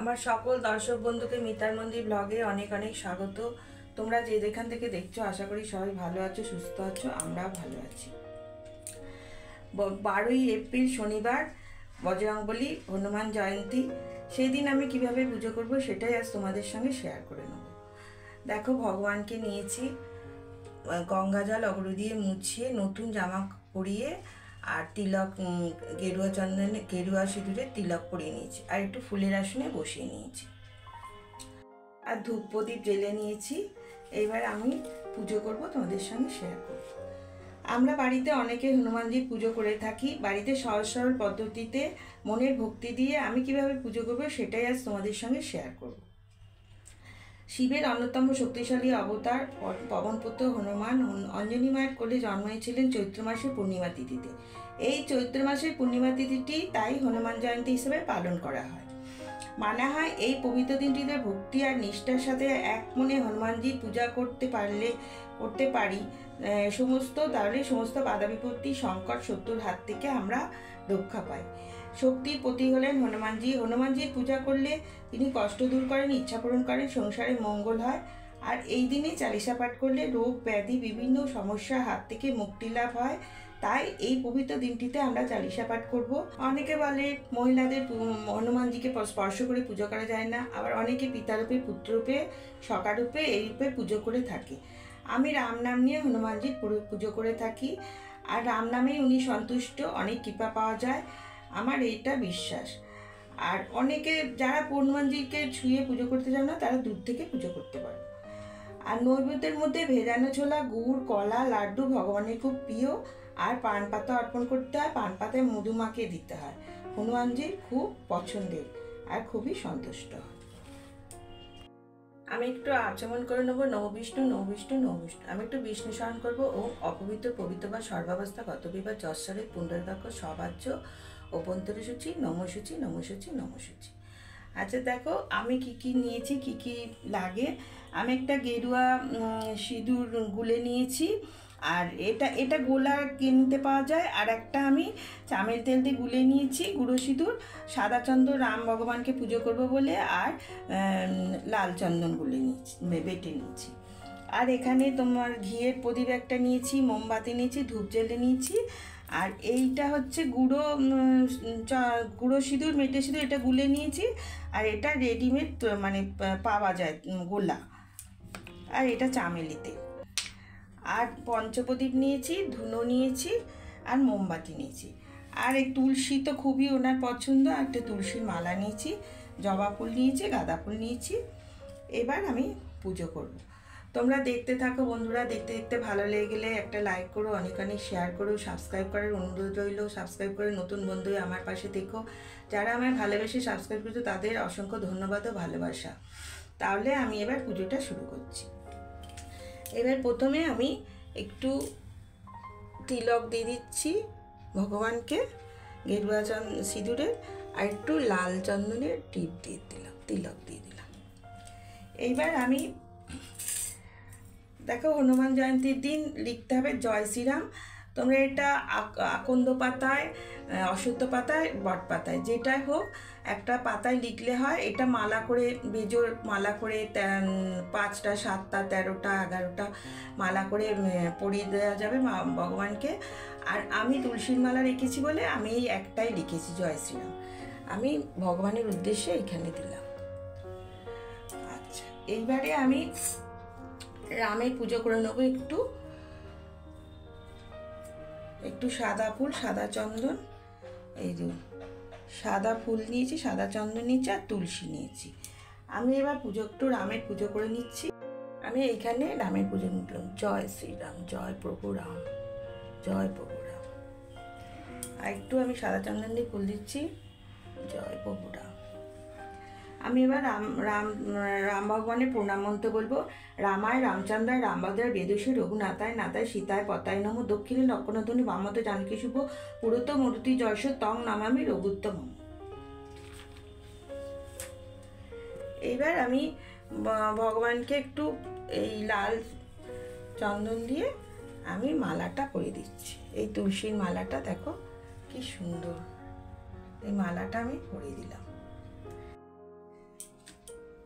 আমার সকল দর্শক বন্ধুকে মিতার মন্দির ব্লগে অনেক অনেক স্বাগত। তোমরা যে যেখান থেকে দেখছো আশা করি সবাই ভালো আছো, সুস্থ আছো, আমরাও ভালো আছি। 12ই এপ্রিল শনিবার বজরংবলী হনুমান জয়ন্তী। সেই দিন আমি কিভাবে পুজো করব সেটাই আজ তোমাদের সঙ্গে শেয়ার করে নেব। দেখো, ভগবানকে নিয়েছি গঙ্গা জল অগরু দিয়ে মুছিয়ে, নতুন জামা পরিয়ে, আর তিলক গেরুয়া চন্দনে গেরুয়া সিঁদুরে তিলক পরিয়ে নিয়েছি, আর একটু ফুলের আসনে বসিয়ে নিয়েছি, আর ধূপ প্রদীপ জ্বেলে নিয়েছি। এইবার আমি পুজো করব, তোমাদের সঙ্গে শেয়ার করব। আমরা বাড়িতে অনেকে হনুমানজির পুজো করে থাকি। বাড়িতে সহজ সরল পদ্ধতিতে মনের ভক্তি দিয়ে আমি কিভাবে পুজো করব সেটাই আজ তোমাদের সঙ্গে শেয়ার করব। শিবের অন্যতম শক্তিশালী অবতার পবনপুত্র হনুমান অঞ্জনী মায়ের কোলে জন্ম হয়েছিলেন চৈত্র মাসের পূর্ণিমা তিথিতে। এই চৈত্র মাসের পূর্ণিমা তিথিটি তাই হনুমান জয়ন্তী হিসেবে পালন করা হয়। মানা হয় এই পবিত্র দিনটিতে ভক্তি আর নিষ্ঠার সাথে এক মনে হনুমানজির পূজা করতে পারি তাহলে সমস্ত বাধা বিপত্তি, সংকট, শত্রুর হাত থেকে আমরা রক্ষা পাই। শক্তির প্রতীক হলেন হনুমানজি। হনুমানজির পূজা করলে তিনি কষ্ট দূর করেন, ইচ্ছা পূরণ করেন, সংসারে মঙ্গল হয়। আর এই দিনে চালিসা পাঠ করলে রোগ ব্যাধি বিভিন্ন সমস্যার হাত থেকে মুক্তি লাভ হয়। তাই এই পবিত্র দিনটিতে আমরা চালিসা পাঠ করব। অনেকে বলে মহিলাদের হনুমানজিকে স্পর্শ করে পুজো করা যায় না, আবার অনেকে পিতারূপে, পুত্ররূপে, সখারূপে এই রূপে পুজো করে থাকে। আমি রাম নাম নিয়ে হনুমানজির পুজো করে থাকি, আর রাম নামেই উনি সন্তুষ্ট, অনেক কৃপা পাওয়া যায়, আমার এইটা বিশ্বাস। আর অনেকে যারা হনুমানজিকে ছুঁয়ে পুজো করতে চান না, তারা দূর থেকে পুজো করতে পারে। আর নৈবেদ্যের মধ্যে ভেজানো ছোলা, গুড়, কলা, লাড্ডু ভগবানের খুব প্রিয়। আর পান পাতা অর্পণ করতে হয়, পান পাতায় মধু মাখিয়ে দিতে হয়। হনুমানজির খুব পছন্দের আর খুবই সন্তুষ্ট হয়। আমি একটু আচমন করে নেবো নম বিষ্ণু নম বিষ্ণু নম বিষ্ণু। আমি একটু বিষ্ণু স্মরণ করবো। ও অপবিত্র পবিত্র বা সর্বাবস্থা গত বিবাহ যশ্বরে পুণ্ডরবাক্য সবাহ্য অভ্যন্তরসূচি নমসূচি নমসূচি নমসূচি। আচ্ছা, দেখো আমি কি কি নিয়েছি, কি কি লাগে। আমি একটা গেরুয়া সিঁদুর গুলে নিয়েছি, আর এটা গোলা কিনতে পাওয়া যায়। আর একটা আমি চামের তেল দিয়ে গুলে নিয়েছি গুঁড়ো সিঁদুর, সাদা চন্দন রাম ভগবানকে পুজো করব বলে, আর লাল চন্দন গুলে নিয়েছি, বেটে নিয়েছি। আর এখানে তোমার ঘিয়ের প্রদীপ একটা নিয়েছি, মোমবাতি নিয়েছি, ধূপ জ্বেলে নিয়েছি। আর এইটা হচ্ছে গুঁড়ো সিঁদুর, মেটে সিঁদুর, এটা গুলে নিয়েছি। আর এটা রেডিমেড মানে পাওয়া যায় গোলা। আর এটা চামেলিতে। আর পঞ্চপ্রদীপ নিয়েছি, ধুনো নিয়েছি, আর মোমবাতি নিয়েছি। আর এই তুলসী তো খুবই ওনার পছন্দ, একটা তুলসীর মালা নিয়েছি, জবা ফুল নিয়েছি, গাঁদা ফুল নিয়েছি। এবার আমি পুজো করব। তোমরা দেখতে থাকো বন্ধুরা। দেখতে দেখতে ভালো লেগে গেলে একটা লাইক করো, অনেক অনেক শেয়ার করো, সাবস্ক্রাইব করার অনুরোধ রইল। সাবস্ক্রাইব করে নতুন বন্ধু আমার পাশে দেখো। যারা আমায় ভালোবেসে সাবস্ক্রাইব করছো তাদের অসংখ্য ধন্যবাদ ও ভালোবাসা। তাহলে আমি এবার পুজোটা শুরু করছি। এবার প্রথমে আমি একটু তিলক দিয়ে দিচ্ছি ভগবানকে, গেরুয়া সিঁদুরের, আর একটু লাল চন্দনের টিপ দিয়ে দিলাম, তিলক দিয়ে দিলাম। এইবার আমি দেখো, হনুমান জয়ন্তীর দিন লিখতে হবে জয় শ্রীরাম। তোমরা এটা আকন্দ পাতায়, অশ্বত্থ পাতায়, বট পাতায়, যেটাই হোক একটা পাতায় লিখলে হয়। এটা মালা করে, বেজোর মালা করে 5টা 7টা 13টা 11টা মালা করে পরিয়ে দেওয়া যাবে ভগবানকে। আর আমি তুলসীর মালা রেখেছি বলে আমি এই একটাই লিখেছি জয় শ্রীরাম। আমি ভগবানের উদ্দেশ্যে এখানে দিলাম। আচ্ছা, এইবারে আমি রামের পুজো করে নেবো। একটু সাদা ফুল, সাদা চন্দন, এই যে সাদা ফুল নিয়েছি, সাদা চন্দন নিয়েছি, আর তুলসী নিয়েছি। আমি এবার একটু রামের পুজো করে নিচ্ছি। আমি এইখানে রামের পুজো নিলাম। জয় শ্রীরাম, জয় প্রভু রাম, জয় প্রভু রাম। আর একটু আমি সাদা চন্দন দিয়ে ফুল দিচ্ছি, জয় প্রভু রাম। আমি এবার রাম ভগবানের প্রণাম মন্ত্র বলবো। রামায় রামচন্দ্রায় রামভদ্রায় বেদুষী রঘুনাথায় নাথায় সীতায় পতায় নমঃ। দক্ষিণে লক্ষণধ্বনি বামতে জানকী শুভ পুরুত মরুতি জয়স তং নামামি রঘুত্তম। এইবার আমি ভগবানকে একটু এই লাল চন্দন দিয়ে আমি মালাটা পরিয়ে দিচ্ছি। এই তুলসীর মালাটা দেখো কি সুন্দর, এই মালাটা আমি পরিয়ে দিলাম।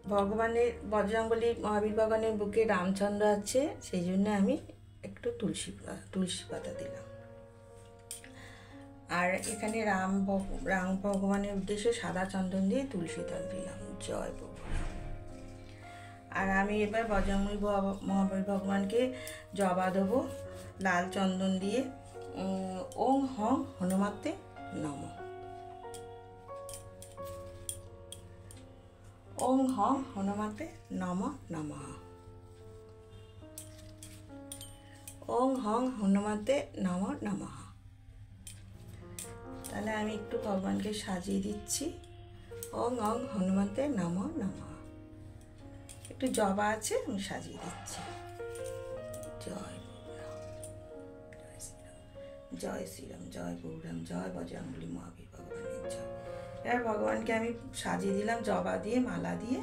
ভগবানের বজরংবলী মহাবীর ভগবানের বুকে রামচন্দ্র আছে, সেই জন্য আমি একটু তুলসী পাতা দিলাম। আর এখানে রাম ভগবানের উদ্দেশ্যে সাদা চন্দন দিয়ে তুলসী দল দিলাম। জয় প্রভু। আর আমি এবার বজরংবলী মহাবীর ভগবানকে জবা দেবো লাল চন্দন দিয়ে। ওং হং হনুমতে নমঃ। ওং হং হনুমতে নমঃ নমঃ। ওং হং হনুমতে নমঃ নমঃ। তাহলে আমি একটু ভগবানকে সাজিয়ে দিচ্ছি। ওং হং হনুমতে নমঃ নমঃ। একটু জবা আছে, আমি সাজিয়ে দিচ্ছি। জয় জয় শ্রীরাম, জয় গৌরাম, জয় বজরংবলী মহাবীর ভগবানের জয়। এবার ভগবানকে আমি সাজিয়ে দিলাম জবা দিয়ে, মালা দিয়ে।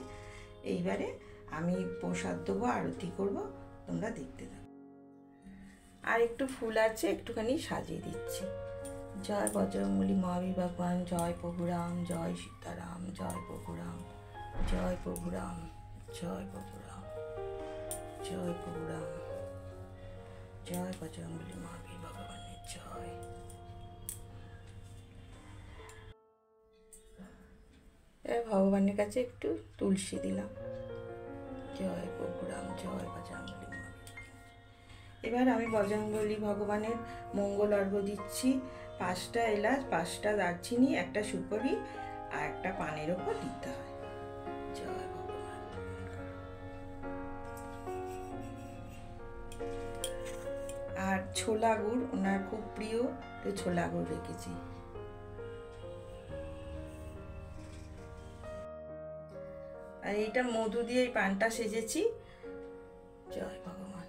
এইবারে আমি প্রসাদ দেবো, আরতি করব, তোমরা দেখতে থাকো। আর একটু ফুল আছে, একটুখানি সাজিয়ে দিচ্ছি। জয় বজরংবলী মহাবীর ভগবান, জয় প্রভুরাম, জয় সীতারাম, জয় প্রভুরাম, জয় প্রভুরাম, জয় প্রভুরাম, জয় প্রভুরাম, জয় বজরংবলী মহাবীর ভগবানের জয়। ভগবানের কাছে একটু তুলসী দিলাম। জয় প্রভুরাম, জয় বজরংবলী মহাবীর। এবার আমি বজরংবলী ভগবানের মঙ্গল অর্ঘ্য দিচ্ছি। 5টা এলাচ, 5টা দারচিনি, একটা সুপারি আর একটা পানের ওপর দিতে হয়। জয় ভগবান। আর ছোলা গুড়, ওনার খুব প্রিয়, তো ছোলা গুড় রেখেছি। আর এইটা মধু দিয়ে এই পানটা সেজেছি। জয় ভগবান।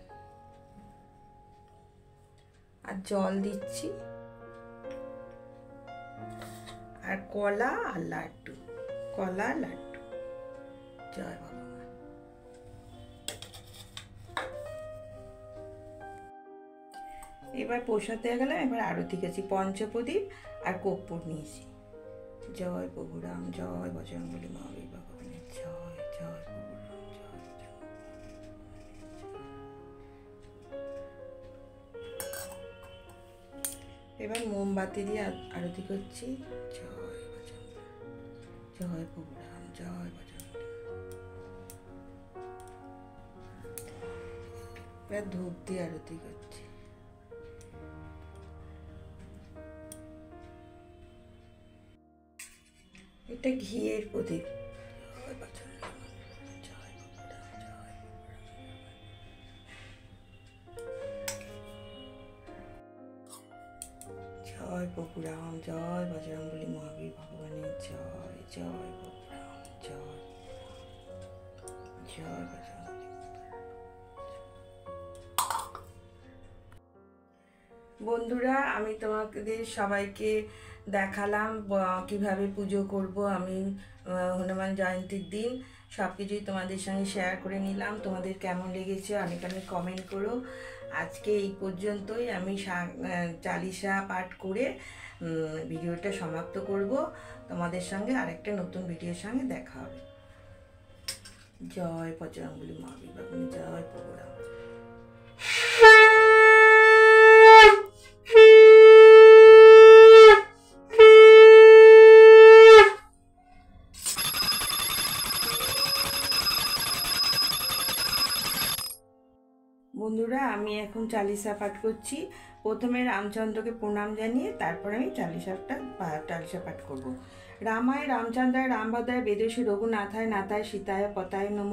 আর জল দিচ্ছি, আর কলা আর লাড্ডু, কলা লাড্ডু। জয় ভগবান। এবার প্রসাদ হয়ে গেল। এবার আরতি গেছি, পঞ্চপ্রদীপ আর কর্পূর নিয়েছি। জয় প্রভুরাম, জয় বজরংবলী মহাবীর ভগবানের জয়। জয় প্রভুরাম, জয় জয়। এবার মোমবাতি দিয়ে আরতি করছি। জয় বজরংবলী, জয় প্রভুরাম, জয় বজরংবলী। এবার ধূপ দিয়ে আরতি করছি। এটা ঘিয়ের প্রদীপ। জয় প্রভুরাম, জয় বজরংবলী মহাবীর ভগবানের জয়। জয় প্রভুরাম, জয় জয় বজরংবলী। বন্ধুরা, আমি তোমাদের সবাইকে দেখালাম কিভাবে পুজো করব আমি হনুমান জয়ন্তীর দিন। সব কিছুই তোমাদের সঙ্গে শেয়ার করে নিলাম। তোমাদের কেমন লেগেছে অনেক কমেন্ট করো। আজকে এই পর্যন্তই। আমি চালিসা পাঠ করে ভিডিওটা সমাপ্ত করব। তোমাদের সঙ্গে আরেকটা নতুন ভিডিওর সঙ্গে দেখা হবে। জয় বজরংবলী মহাবীর ভগবান, জয় প্রভুরাম। বন্ধুরা, আমি এখন চালিসা পাঠ করছি। প্রথমে রামচন্দ্রকে প্রণাম জানিয়ে তারপর আমি চালিসা পাঠ করব। রামায় রামচন্দ্রায় রামভদ্রায় বেদেশে রঘুনাথায় নাথায় সীতায় পতায় নম।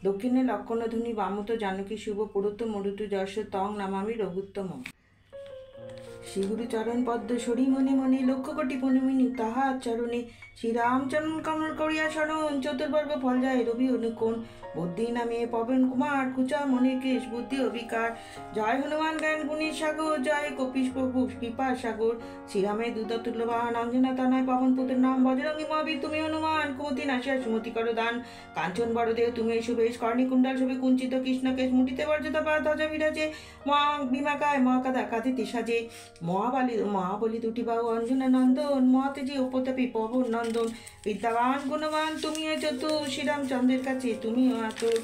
দক্ষিণে লক্ষণধ্বনি বামত জানকী শুভ পুরুত মরুতু যশ তং নামামি রঘুত্তম। শ্রীগুরু চরণ পদ্ম সরি মনে মনে লক্ষ কোটি পণিমিনী তাহার চরণে। শ্রীরামচরণ কমল করিয়া শরণ চতুর্বর্গ ফল যায় রবি অনুকোণ। বুদ্ধি নামিয়ে পবন কুমার কুচা মনে কেশ বুদ্ধি অবিকার। জয় হনুমান জ্ঞান গুণীর সাগর, জয় কপিশ প্রভু কৃপা সাগর। শ্রীরামের দূত তুল্যবান, অঞ্জনা তনয় পবন পুত্র নাম। বজরঙ্গী মহাবীর তুমি হনুমান, কুমতি নাশিয়া সুমতি করো দান। কাঞ্চন বড়দেব তুমি সুবেশ, কর্ণী কুণ্ডল শোভে কুঞ্চিত কৃষ্ণকেশ। মুঠিতে বর্জতা পা ধ্বজা বিরাজে, বিমাকায় মহাকাদা কাঁদিতে সাজে। মহাবলী দুটি বাহু অঞ্জনা নন্দন, মহাতেজি উপতাপী পবন নন্দন। বিদ্যাবান গুণবান তুমি চতুর, শ্রীরামচন্দ্রের কাছে তুমিও আতুর।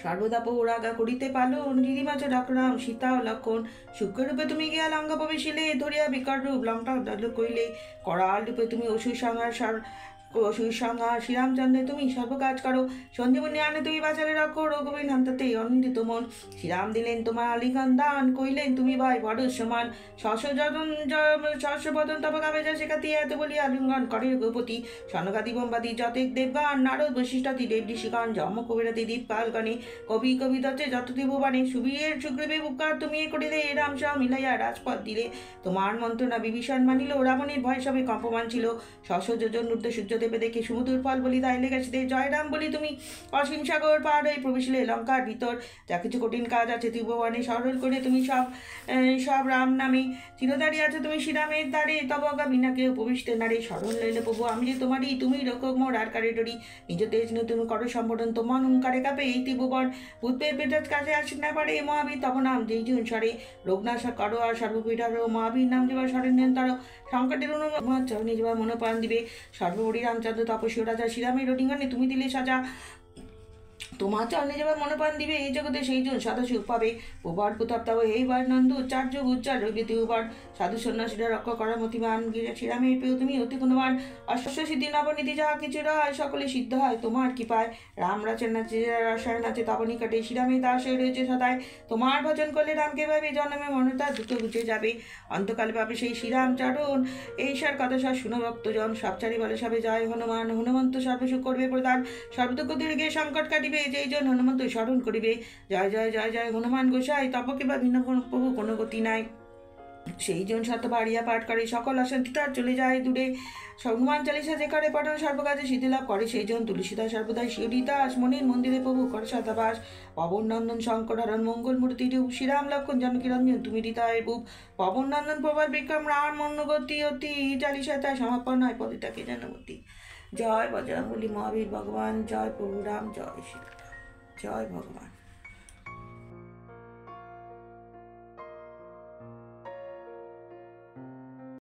সর্বদা পৌরাগা করিতে পালন, গিরিমাচ ডাকরাম সীতা ও লক্ষণ। সূক্ষ্মরূপে তুমি গিয়া লঙ্কা প্রবেশিলে, ধরিয়া বিকট রূপ লঙ্কা কইলে। করাল রূপে তুমি অসুর সংহার শ্রীরামচন্দ্রে তুমি সর্বকাজ করো। সঞ্জীবনী আনে তুমি বাঁচালে রক্ষো, রঘুবীর হান্তাতে অনিন্দিত মন। শ্রীরাম দিলেন তোমার আলিঙ্গন দান, কইলেন তুমি ভাই বড় সমান। সহস্রবদন তপকাবে যা শেখাতে, এত বলি আলিঙ্গন করে রঘুপতি। সনকাদি বোমবাদী যতেক দেবগান, নারদ বৈশিষ্টাদি দেব ঋষিগণ। যম কবিরাদি দীপকালগণে, কবি দত্তে যত দেববাণী। সুগ্রীবের উপকার তুমি করিলে, রাম সহ মিলাইয়া রাজপথ দিলে। তোমার মন্ত্রণা বিভীষণ মানিল, রাবণের ভয় সবে কম্পমান ছিল। যোজন ঊর্ধ্বে সূর্যদেবে দেখে সমুদ্র ফল বলি তাইলে গেছে। জয় রাম বলি তুমি অসীম সাগর পার হয়ে প্রবেশিলে লঙ্কার ভিতর। যা কিছু কঠিন কাজ আছে ত্রিভুবনে সরল করে তুমি সব রাম নামে। চিরদারি আছে তুমি শ্রীরামের দ্বারে, তব অগা বিনা কেউ প্রবিষ্ট নারে। স্মরণ লইলে প্রভু আমি যে তোমারই, তুমি রক্ষক মোর আর কারে ডরি। নিজ তেজ তুমি করো সম্বোধন, তোমার হুঙ্কারে কাঁপে এই ত্রিভুবন। ভূতপের পেটার কাছে আসে না পারে মহাবীর তব নাম যেই জন সরে। রোগনাশ করো আর সর্বপীঠার মহাবীর নাম যেবার শরণ্যেন তার। সংকটের অনুমান চরণে যেবার মনোপ্রাণ দিবে। সর্বপরি রামচন্দ্র তপস্বী রাজা শ্রীরামের অডিঙ্গনে তুমি দিলে সাজা। তোমার চরণে যাবার মনোপ্রাণ দিবে এই জগতে সেই জন সদাশিব পাবে। উবার প্রতাপ তব এইবার নন্দু, চার যুগ উজ্জ্বল রবিতে উবার। সাধু সন্ন্যাসীরা রক্ষা করার মতিমান, শ্রীরামের পেয়েও তুমি অতি গুণবান। অশ্বশ্য সিদ্ধি নবনীতি যাহা কিছু হয়, সকলে সিদ্ধ হয় তোমার কৃপায়। রাম রাচের নাচে রসায়ন নাচে তব নিকটে, শ্রীরামের দাস হয়ে রয়েছে সদায়। তোমার ভজন করলে রামকে ভাবে, জন্মে মনতা দ্রুত ঘুচে যাবে। অন্তকালে পাবে সেই শ্রীরাম চরণ, এইসার কথা সব শুনো ভক্তজন। সবচারি বলে সবে জয় হনুমান, হনুমন্ত সর্বসুখ করবে প্রদান। সর্বদুঃখ দূরে সংকট কাটিবে, যেই জন হনুমন্ত স্মরণ করিবে। জয় জয় জয় জয় হনুমান গোসাই, তপকে বা ভিন্ন প্রভু কোনো গতি নাই। সেই জন শতবারিয়া পাঠ করে, সকল অশান্তি তার চলে যায় দূরে। হনুমান চালিসা যে করে পঠন, সর্বকাজে সিদ্ধি লাভ করে সেই জন। তুলসীদাস সর্বদাই শিউরি দাস, মনির মন্দিরে প্রভু কর সদাবাস। পবন নন্দন শঙ্কর হরণ মঙ্গল মূর্তি রূপ, শ্রীরাম লক্ষণ জানকী রঞ্জন তুমি হৃদয়ের বুপ। পবন নন্দন প্রবল বিক্রম রাম মন্নগতি অতি, চালিসা তাই সমাপন হয় পদিতাকে জানমতি। জয় বজরঙ্গবলী মহাবীর ভগবান, জয় প্রভু রাম, জয় শ্রীরাম, জয় ভগবান।